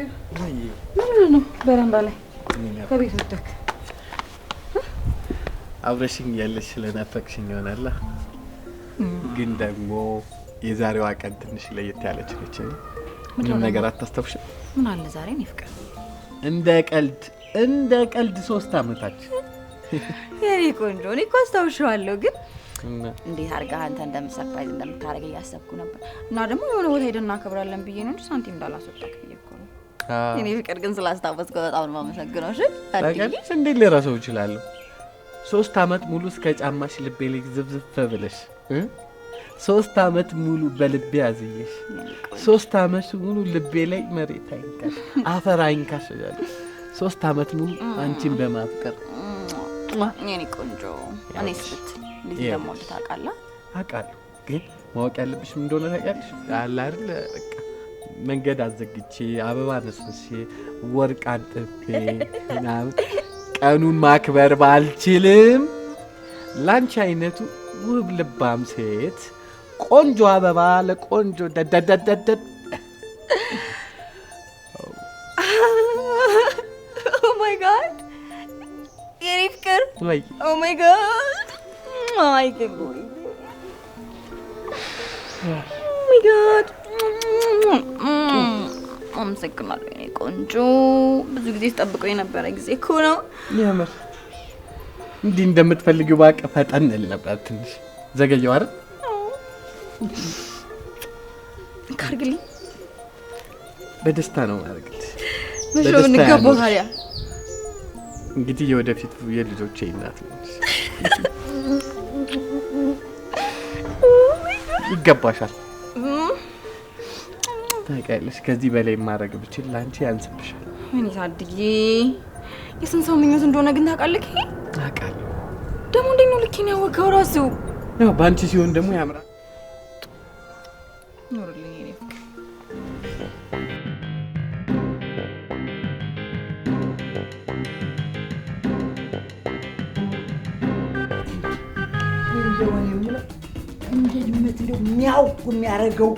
ፍቅር ምን ነው በረንዳ ላይ ከቤት ወጣክ? አብረሽኝ ያለሽ ስለናፈቅሽኝ ይሆናል። ግን ደግሞ የዛሬዋ ቀን ትንሽ ለየት ያለች ነች። ምንም ነገር አታስተውሽም? ምን አለ ዛሬ ነው ፍቅር? እንደ ቀልድ 3 አመታችን የኔ ቆንጆ እኔ እኮ አስታውሻለሁ። ግን እንዴት አድርጋ አንተ እንደምሰርፕራይዝ እንደምታረግ እያሰብኩ ነበር። እና ደግሞ የሆነ ቦታ ሄደን እናከብራለን ብዬ ነው እንጂ ሳንቲም እንዳላስወጣክ ብዬ እኮ ነው። እኔ ፍቅር ግን ስላስታወስኩ በጣም ነው የማመሰግነው። እሺ ታውቂያለሽ እንዴት ልረሳው እችላለሁ? 3 አመት ሙሉ እስከ ጫማሽ ልቤ ላይ ዝብዝፍ ብለሽ 3 አመት ሙሉ በልቤ ያዝየሽ 3 አመት ሙሉ ልቤ ላይ መሬት አይንካሽ አፈር አይንካሽ ያለ 3 አመት ሙሉ አንቺን በማፍቀር የኔ ቆንጆ እኔስ ብትል እንዴት እንደምወድ ታውቃለህ? አውቃለሁ። ግን ማወቅ ያለብሽ ምን እንደሆነ ታውቂያለሽ? አለ አይደል በቃ መንገድ አዘግቼ አበባ ነስንሼ ወርቅ አንጥፌ ምናምን ቀኑን ማክበር ባልችልም ላንቺ አይነቱ ውብ ልባም ሴት ቆንጆ አበባ ለቆንጆ ደደደደደ ኦ ማይ ጋድ የኔ ፍቅር ወይ ኦ ማይ ጋድ ማይ ጋድ ማይ ጋድ አመሰግናለሁ የኔ ቆንጆ። ብዙ ጊዜ ስጠብቀው የነበረ ጊዜ እኮ ነው። የምር እንዲህ እንደምትፈልጊው ባቀ ፈጠን እል ነበር። ትንሽ ዘገየው አይደል? ካርግልኝ በደስታ ነው ማድረግልሽ። በሽው እንገባው ታዲያ እንግዲህ የወደፊት የልጆቼ እናት ነሽ። ይገባሻል። ታውቂያለሽ ከዚህ በላይ ማድረግ ብችል ላንቺ ያንስብሻል። ምን ታድዬ የስንት ሰው ምኞት እንደሆነ ግን ታውቃለህ? ታውቃለህ ደግሞ እንዴት ነው ልክ ነው ያወቀው ራሱ? ያው ባንቺ ሲሆን ደግሞ ያምራል። ኖርልኝ የኔ ፍቅር። እንደ ድመት እንደው የሚያደርገው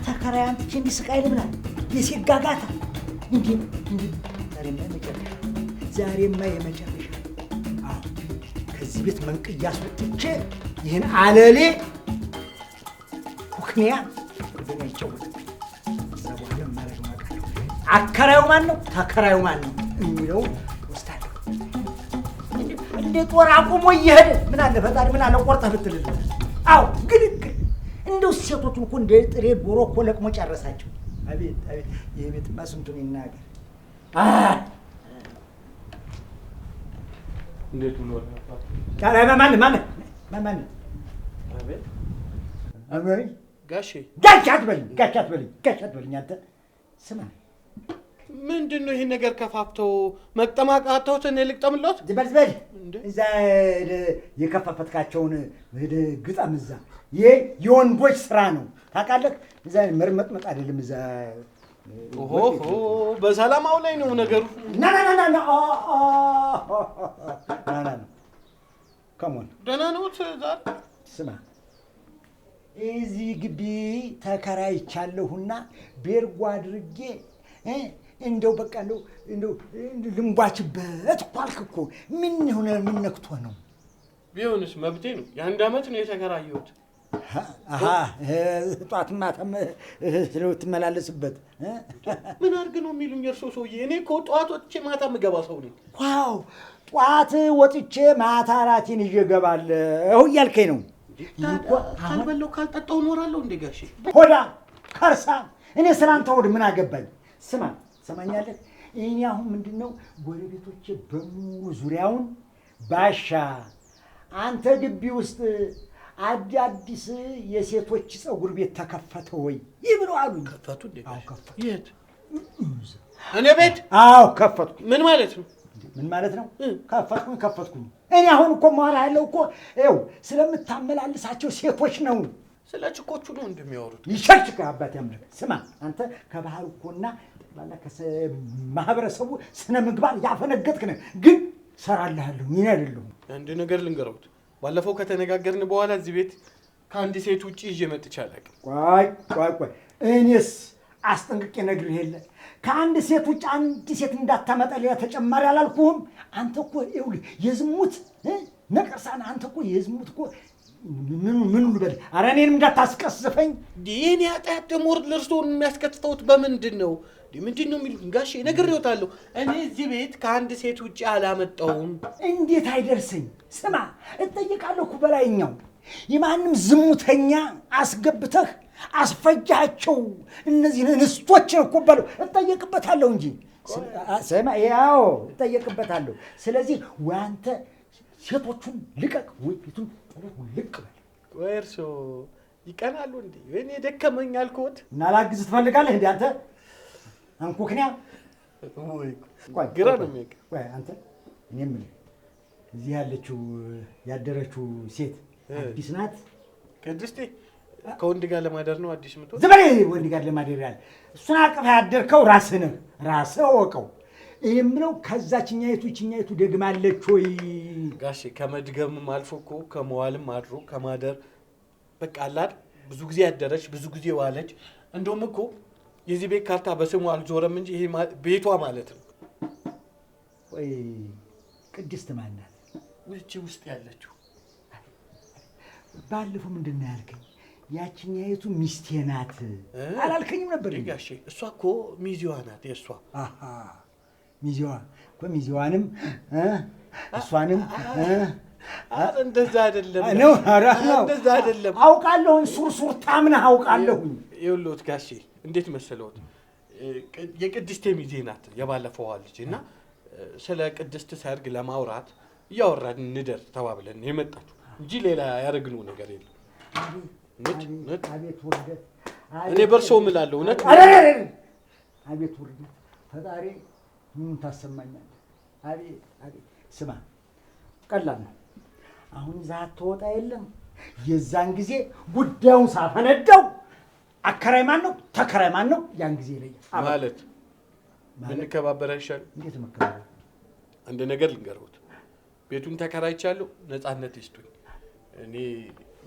ተከራይ አንቺ እንዲህ ስቃይ ልብላል የሴት ጋጋታ እንዴ ዛሬማ የመጨረሻ ከዚህ ቤት መንቅያ አስወጥቼ ይህን አለሌ ኩክኒያ ወደኛ ይጫወት። እዛ በኋላ ማረግ ማቃለሁ። አከራዩ ማን ነው ተከራዩ ማን ነው የሚለው ወስዳለሁ። እንደ ጦር አቁሞ እየሄደ ምን አለ ፈጣሪ ምን አለ ቆርጠህ ብትልልህ። አዎ ግልግል እንደው ሴቶቹን እኮ እንደ ጥሬ ዶሮ እኮ ለቅሞ ጨረሳቸው። አቤት አቤት ይሄ ቤትማ ስንቱን ይናገር። እንዴት ብሎ ነው? ማን አቤት አቤት ጋሼ ጋሻት በልኝ አንተ ስማ ምንድነው ይሄን ነገር ከፋፍተው መቅጠማቃተውት እኔ ልቅጠምሎት ዝበልበል እዛ የከፋፈትካቸውን ወደ ግጣም እዛ ይሄ የወንዶች ስራ ነው ታውቃለህ። እዛ መርመጥመጥ አይደለም። እዛ ኦሆ በሰላማው ላይ ነው ነገሩ። ና ከሞን ደህና ነው ዛሬ። ስማ እዚህ ግቢ ተከራይቻለሁና ቤርጓ አድርጌ እንደው በቃ እንደው ልንጓችበት እኮ አልክ እኮ። ምን ሆነ? ምን ነክቶ ነው? ቢሆንስ መብቴ ነው። የ1 አመት ነው የተከራየሁት። ጧት ማታም ስለምትመላለስበት ምን አድርግ ነው የሚሉኝ እርሶ ሰውዬ? እኔ እኮ ጠዋት ወጥቼ ማታ የምገባ ሰው ነኝ። ዋው ጠዋት ወጥቼ ማታ እራቴን ይዤ እገባለሁ እያልከኝ ነው? ካልበላሁ ካልጠጣሁ እኖራለሁ እንዴ ጋሼ? ሆዳ ከርሳ እኔ ስላንተ ወድ ምን አገባኝ? ስማ ሰማኛለህ? እኔ አሁን ምንድነው ጎረቤቶቼ በሙሉ ዙሪያውን ባሻ አንተ ግቢ ውስጥ አዲስ የሴቶች ጸጉር ቤት ተከፈተ ወይ ይብሉ አሉኝ። ከፈቱ እንዴ? አዎ ከፈቱ። የት? እኔ ቤት? አዎ ከፈቱ። ምን ማለት ነው? ምን ማለት ነው? ከፈትኩኝ። እኔ አሁን እኮ ማራ ያለው እኮ ይኸው ስለምታመላልሳቸው ሴቶች ነው። ስለ ችኮቹ ነው እንደሚያወሩት። ይሸርጭ አባቴ አምልክ። ስማ አንተ ከባህል እኮና ባላ ማህበረሰቡ ስነ ምግባር ያፈነገጥክ ነህ። ግን ሰራልሃለሁ ምን አይደለም። አንድ ነገር ልንገረውት። ባለፈው ከተነጋገርን በኋላ እዚህ ቤት ከአንድ ሴት ውጪ ይዤ መጥቼ አላውቅም። ቆይ እኔስ አስጠንቅቄ ነግሬህ የለ ከአንድ ሴት ውጭ አንድ ሴት እንዳታመጣ ሌላ ተጨማሪ አላልኩህም? አንተ እኮ ይኸውልህ የዝሙት ነቀርሳን አንተ እኮ የዝሙት እኮ ምን ልበል? ኧረ እኔንም እንዳታስቀስፈኝ። ይህን ኃጢአት ደግሞ ለእርስዎን የሚያስከትተውት በምንድን ነው? ምንድን ነው የሚሉት? ጋሼ ነግሬዎታለሁ። እኔ እዚህ ቤት ከአንድ ሴት ውጭ አላመጣሁም። እንዴት አይደርሰኝ? ስማ እጠይቃለሁ እኮ በላይኛው የማንም ዝሙተኛ አስገብተህ አስፈጃቸው እነዚህን እንስቶችን እኮ በለው እጠየቅበታለሁ እንጂ ስማ ያው እጠየቅበታለሁ። ስለዚህ ወይ አንተ ሴቶቹን ልቀቅ ወይ ቤቱን ልቅ በል። ወይ እርስዎ ይቀናሉ እንዴ? እኔ ደከመኝ አልኩት እና ላግዝ ትፈልጋለህ እንዴ አንተ አንኩክንያ? ወይ ግራ ነው የሚያውቅ። ወይ አንተ እኔ የምልህ እዚህ ያለችው ያደረችው ሴት አዲስ ናት? ቅድስቴ ከወንድ ጋር ለማደር ነው አዲስ ምትወጥ? ዝም በል ወንድ ጋር ለማደር ያለ እሱን አቅፈህ ያደርከው ራስህ ነህ። ራስህ ወቀው። የምለው ከዛችኛይቱ ይችኛይቱ ደግማለች ወይ? ጋሼ ከመድገምም አልፎ እኮ ከመዋልም አድሮ ከማደር በቃ አላድ ብዙ ጊዜ ያደረች ብዙ ጊዜ ዋለች። እንደውም እኮ የዚህ ቤት ካርታ በስሙ አልዞረም እንጂ ይሄ ቤቷ ማለት ነው። ወይ ቅድስት ማን ናት? ውጪ ውስጥ ያለችው። ባለፈው ምንድን ነው ያልከኝ? ያችኛይቱ ሚስቴ ናት አላልከኝም ነበር? ጋሼ እሷ እኮ ሚዜዋ ናት። የእሷ ሚዜዋ እኮ ሚዜዋንም እሷንም እንደዛ አይደለም ነው። ኧረ ነው እንደዛ አይደለም። አውቃለሁኝ ሱርሱር ታምነህ አውቃለሁኝ። ይኸውልዎት ጋሼ እንዴት መሰለዎት የቅድስቴ ሚዜ ናት የባለፈዋ ልጅ እና ስለ ቅድስት ሰርግ ለማውራት እያወራን እንደር ተባብለን የመጣችው እንጂ ሌላ ያደረግነው ነገር የለም። አቤት ውርደት! እኔ በርሶ እምላለሁ እውነት። አቤት ውርደት! ፈጣሪ ምን ታሰማኛለህ? አቤት አቤት! ስማ ቀላል ነው። አሁን ዛት ተወጣ የለም የዛን ጊዜ ጉዳዩን ሳፈነዳው አከራይ ማን ነው ተከራይ ማን ነው ያን ጊዜ ይለያል ማለት ምን ከባበረ አይሻል? እንዴት መከባበር? አንድ ነገር ልንገርዎት፣ ቤቱን ተከራይቻለሁ፣ ነፃነት ይስጡኝ። እኔ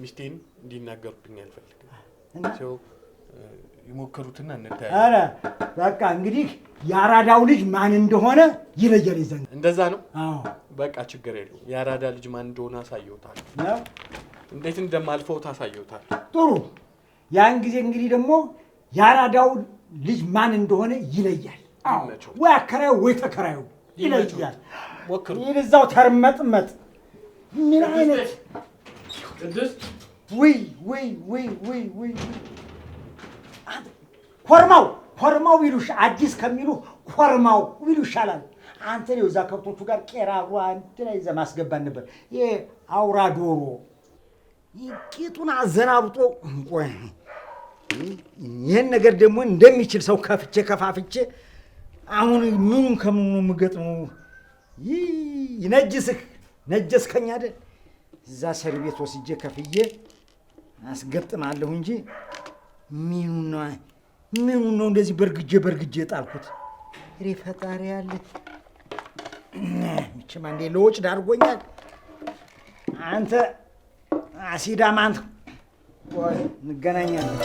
ሚስቴን እንዲናገሩብኝ አልፈልግም። ሰው ይሞክሩትና እንታያለን። ኧረ በቃ እንግዲህ የአራዳው ልጅ ማን እንደሆነ ይለያል ይዘን። እንደዛ ነው? አዎ በቃ ችግር የለውም። የአራዳ ልጅ ማን እንደሆነ አሳየውታል። እንዴት እንደማልፈው ታሳየውታል። ጥሩ። ያን ጊዜ እንግዲህ ደግሞ የአራዳው ልጅ ማን እንደሆነ ይለያል። ወይ አከራዩ ወይ ተከራዩ ይለያል። ሞክሩ። ይልዛው ተርመጥመጥ ምን አይነት ቅድስት ወይ ኮርማው ቢሉሽ አዲስ ከሚሉ ኮርማው ቢሉ ይሻላል። አንተ ነው እዛ ከብቶቹ ጋር ቄራ አንድ ላይ ይዘህ ማስገባን ነበር። ይሄ አውራ ዶሮ ቂጡን አዘናብጦ ይህን ነገር ደግሞ እንደሚችል ሰው ከፋፍቼ አሁን ምኑን ከምኑ የምገጥመው? ይነጅስህ ነጀስከኝ አይደል? እዛ ሰሪ ቤት ወስጄ ከፍዬ አስገጥማለሁ እንጂ ምኑን ነው እንደዚህ በርግጄ ጣልኩት? እሬ ፈጣሪ ያለ ምችማ እንዴ ለወጭ ዳርጎኛል። አንተ አሲዳም አንተ ወይ እንገናኛለን።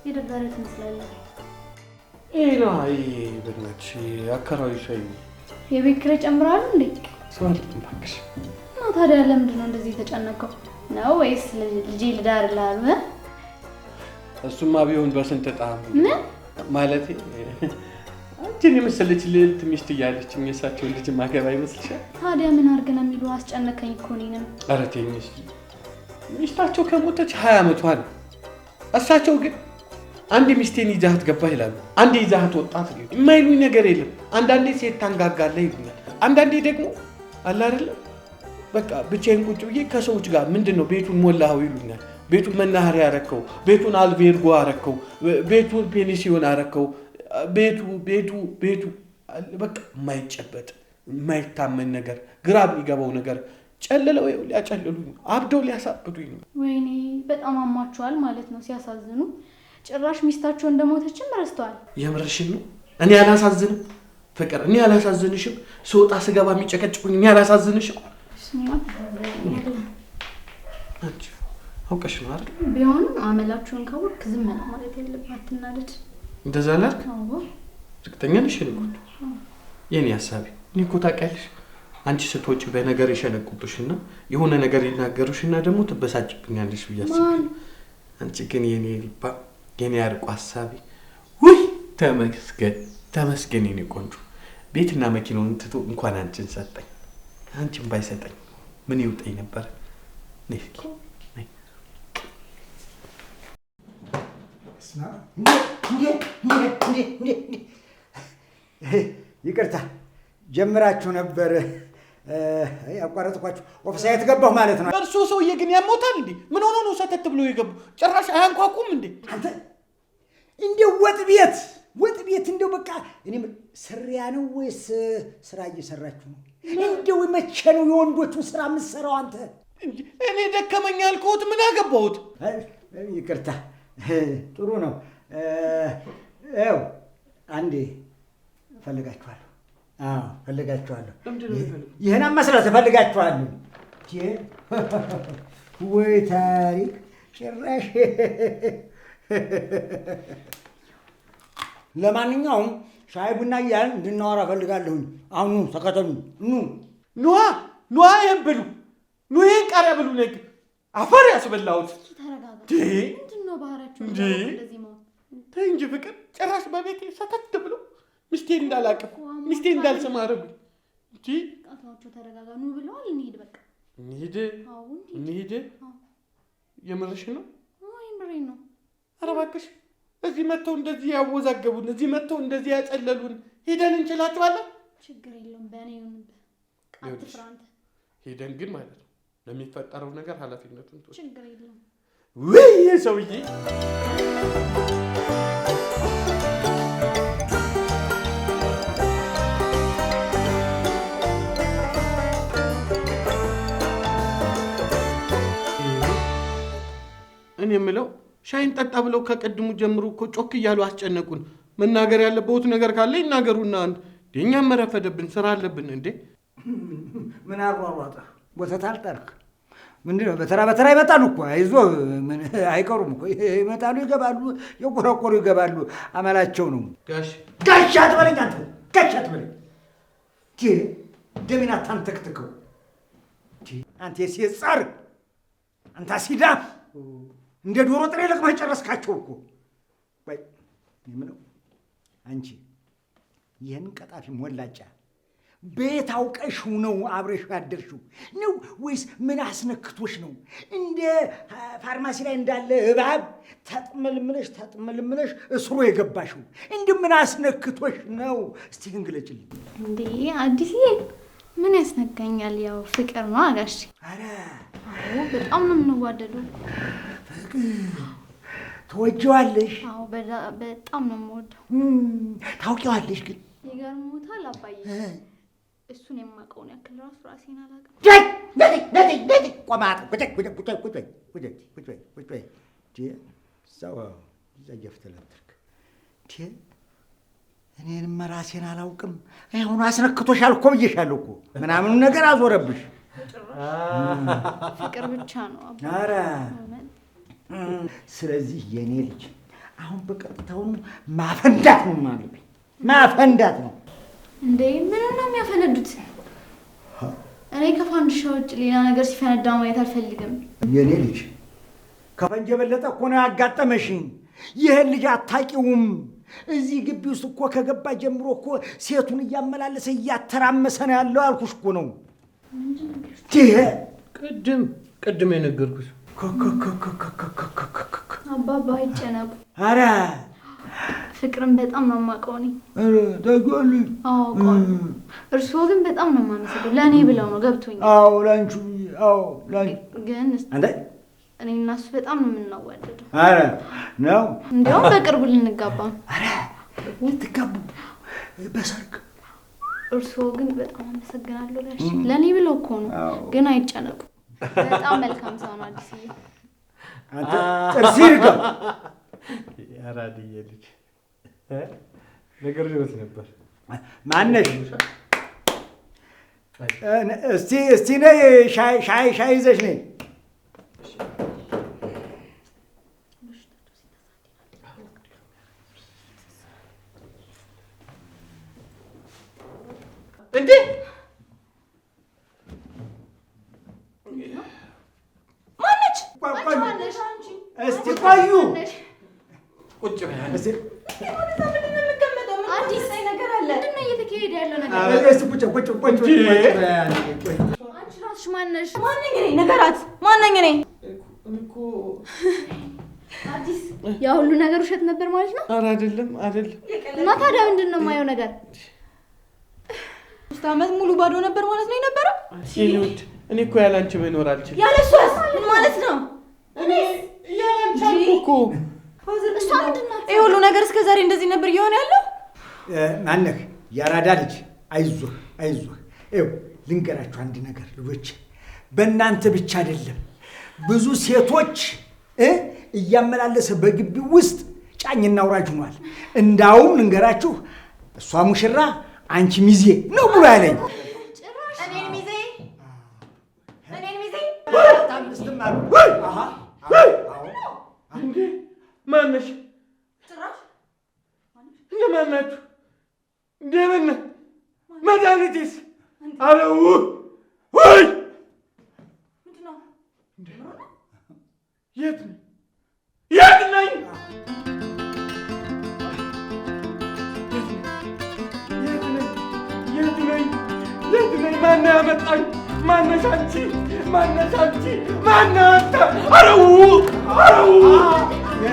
የደበረ ትመስላለህ። ኤላይ በእናትሽ አከራዩ ሻይ የቤት ኪራይ ጨምራል እንዴ? ሰዋል እባክሽ። እና ታዲያ ለምንድን ነው እንደዚህ የተጨነቀው ነው? ወይስ ልጄ ልዳር ላሉ? እሱማ ቢሆን በስንት ጣም ምን ማለት አንቺን የመሰለች ልዕልት ሚስት እያለችኝ የእሳቸውን ልጅ ማገባ ይመስልሻል? ታዲያ ምን አድርገን የሚሉ አስጨነቀኝ እኮ እኔንም። ኧረ ተይኝ እስኪ። ሚስታቸው ከሞተች 20 ዓመቷ ነው። እሳቸው ግን አንድ ሚስቴን ይዛት ገባ ይላሉ፣ አንዴ ይዛት ወጣት ነው። የማይሉኝ ነገር የለም። አንዳንዴ ሴት ታንጋጋለህ ይሉኛል፣ አንዳንዴ ደግሞ አለ አይደለም በቃ ብቻዬን ቁጭ ብዬ ከሰዎች ጋር ምንድነው ቤቱን ሞላኸው ይሉኛል። ቤቱን መናኸሪያ አረከው፣ ቤቱን አልቤርጎ አረከው፣ ቤቱን ፔኒሲዮን አረከው፣ ቤቱ በቃ የማይጨበጥ የማይታመን ነገር፣ ግራ የሚገባው ነገር ጨልለው ሊያጨልሉኝ፣ አብደው ሊያሳብዱኝ። ወይኔ በጣም አሟቸዋል ማለት ነው። ሲያሳዝኑ። ጭራሽ ሚስታቸው እንደሞተችም ረስተዋል። የምርሽን ነው? እኔ አላሳዝንም ፍቅር? እኔ አላሳዝንሽም? ስወጣ ስገባ የሚጨቀጭቁኝ እኔ አላሳዝንሽም? አንቺ አውቀሽ ነው አይደል? ቢሆንም አመላችሁን ካወቅ ዝም ነው ማለት ያለብህ። አትናደድ። እንደዛ ላልክ? አዎ። ዝቅተኛ ነሽ ልኩት። የኔ ሐሳቤ እኔ እኮ ታውቂያለሽ፣ አንቺ ስትወጪ በነገር ይሸነቁብሽና የሆነ ነገር ይናገሩሽና ደግሞ ትበሳጭብኛለሽ ብያስብ። አንቺ ግን የኔ ሊባ የኔ አርቆ ሐሳቤ ውይ ተመስገን ተመስገን የኔ ቆንጆ። ቤትና መኪናውን ትቶ እንኳን አንቺን ሰጠኝ። አንቺን ባይሰጠኝ ምን ይውጠኝ ነበር? ነይስኪ ነይ። ይቅርታ ጀምራችሁ ነበር ያቋረጥኳችሁ። ኦፍሳይት ገባሁ ማለት ነው። እርሶ ሰውዬ ግን ያሞታል እንዴ? ምን ሆኖ ነው ሰተት ብሎ የገቡ? ጭራሽ አያንኳኩም እንዴ? አንተ እንደው ወጥ ቤት እንደው በቃ እኔ ስሪያ ነው ወይስ ስራ እየሰራችሁ ነው? እንደው መቼ ነው የወንዶቹን ስራ የምትሰራው አንተ? እኔ ደከመኝ አልኩት፣ ምን አገባሁት? ይቅርታ ጥሩ ነው። ያው አንዴ ፈልጋችኋለሁ። አዎ ፈልጋችኋለሁ። ይሄን መስራት ፈልጋችኋለሁ። ወይ ታሪክ ጭራሽ። ለማንኛውም ሻይ ቡና እያልን እንድናወራ ፈልጋለሁ። አሁን ተከተሉ። ኑዋ ይሄን ብሉ፣ ይሄን ቃሪያ ብሉ። ነግ አፈር ያስበላሁት። ምንድነው ባህሪያችሁ እንደዚህ ነው? ተይ እንጂ ፍቅር፣ ጭራሽ በቤቴ ሰተት ብሎ ሚስቴ እንዳላቀፍ ሚስቴ እንዳልሰማ አረጉ እንጂ። ቃታዎቹ ተረጋጋኑ ብለዋል። እንሂድ በቃ እንሂድ። የምርሽ ነው? የምሬን ነው። ኧረ እባክሽ እዚህ መጥተው እንደዚህ ያወዛገቡን፣ እዚህ መጥተው እንደዚህ ያጨለሉን ሄደን እንችላቸዋለን። ችግር የለውም በእኔ ይሁንብህ። አትፍራ አንተ። ሄደን ግን ማለት ነው ለሚፈጠረው ነገር ኃላፊነቱን ትወስድ። ችግር የለውም። ውይ ሰውዬ እኔ የምለው ሻይን ጠጣ ብለው ከቀድሙ ጀምሮ እኮ ጮክ እያሉ አስጨነቁን። መናገር ያለበት ነገር ካለ ይናገሩና እኛም መረፈደብን፣ ስራ አለብን እንዴ። ምን አሯሯጠ? ወተት አልጠርክ? ምንድነው? በተራ ይመጣሉ እኮ አይዞህ፣ አይቀሩም እኮ ይመጣሉ፣ ይገባሉ፣ የቆረቆሩ ይገባሉ። አመላቸው ነው። ጋሽ አትበለኝ አንተ፣ ጋሽ አትበለኝ። ደሜን አታንተክትከው አንተ። የሴት ጻር አንተ አሲዳም እንደ ዶሮ ጥሬ ለቅመህ ጨረስካቸው እኮ። ወይ የምለው አንቺ ይህን ቀጣፊ ሞላጫ ቤት አውቀሽው ነው አብረሽው ያደርሽው ነው ወይስ ምን አስነክቶሽ ነው? እንደ ፋርማሲ ላይ እንዳለ እባብ ተጥመልምለሽ እስሩ የገባሽው እንደ ምን አስነክቶሽ ነው? እስቲ እንግለጭልኝ። እንዴ አዲስዬ ምን ያስነካኛል? ያው ፍቅር ነው አጋሽ። አረ አዎ በጣም ነው የምንዋደደው። ፍቅር ትወጂዋለሽ? አዎ በጣም ነው የምወደው። ታውቂዋለሽ? ግን ይገርምዎታል አባዬ፣ እሱን የማውቀውን ያክል ራሴን አላውቅም። ቆማጥ እኔንም ራሴን አላውቅም። አሁን አስነክቶሻል እኮ ብዬሻለሁ እኮ። ምናምኑ ነገር አዞረብሽ። ፍቅር ብቻ ነው አባ። ኧረ ስለዚህ የኔ ልጅ አሁን በቀጥታውኑ ማፈንዳት ነው ማለት ማፈንዳት ነው። እንዴ ምን ነው የሚያፈነዱት? እኔ ከፋንድሻ ውጭ ሌላ ነገር ሲፈነዳ ማየት አልፈልግም። የኔ ልጅ ከፈንጅ የበለጠ እኮ ነው ያጋጠመሽኝ። ይህን ልጅ አታውቂውም። እዚህ ግቢ ውስጥ እኮ ከገባ ጀምሮ እኮ ሴቱን እያመላለሰ እያተራመሰ ነው ያለው። አልኩሽ እኮ ነው። ቅድም የነገርኩሽ አባባ አይጨነቁ። ኧረ ፍቅርን በጣም ነው የማውቀው እኔ። ታውቂዋለሽ? አዎ እርስዎ ግን በጣም ነው የማመሰግነው። ለእኔ ብለው ነው ገብቶኛል። አዎ ላንቺ። አዎ ላንቺ ግን አንተ እኔ እና እሱ በጣም ነው የምናዋደደው። ኧረ ነው እንዲያውም በቅርቡ ልንጋባ። ኧረ ልትጋቡ በሰርግ። እርስዎ ግን በጣም አመሰግናለሁ ጋሽ። ለእኔ ብለው እኮ ነው። ግን አይጨነቁ። በጣም መልካም ሰው ነው አዲስዬ። አንተ ጥርስ ይርጋ ያራድዬ ልጅ ነገር ይወት ነበር። ማነሽ? እስቲ ነይ ሻይ ይዘሽ ነይ። እንዴ ማነች? እስቲ ቆዩ። ቁጭ በይ። አዲስ ነገር አለ። ምንድን ነው እየተካሄደ ያለው ነገር? እስቲ ቁጭ አንቺ እራስሽ ማነሽ? ማነኝ እኔ? ነገራት። ማነኝ እኔ? አዲስ ያ ሁሉ ነገር ውሸት ነበር ማለት ነው? ኧረ አይደለም። እና ታዲያ ምንድን ነው የማየው ነገር? 3 ዓመት ሙሉ ባዶ ነበር ማለት ነው የነበረው? ሲሉት እኔ እኮ ያላንቺ መኖር አልችልም። ያለሷስ ምን ማለት ነው? እኔ ያላንቺ እኮ እሷ ምንድን ናት? ይሄ ሁሉ ነገር እስከ ዛሬ እንደዚህ ነበር እየሆነ ያለው? ማነህ? ያራዳ ልጅ አይዞህ። ይኸው ልንገራችሁ አንድ ነገር ልጆች፣ በእናንተ ብቻ አይደለም ብዙ ሴቶች እያመላለሰ በግቢው ውስጥ ጫኝና አውራጅ ሆኗል። እንዳውም ልንገራችሁ እሷ ሙሽራ አንቺ ሚዜ ነው ብሎ ያለኝ። እኔን ሚዜ እንዴ ማነሽ? ጭራሽ እነማን ናችሁ? እንደምን መድኃኒቴስ? አለው ወይ ምንድን ነው? የት ነኝ? የት ነኝ? ማነው ያመጣኝ? ማነሽ አንቺ? ማነህ አንተ? አረው ያ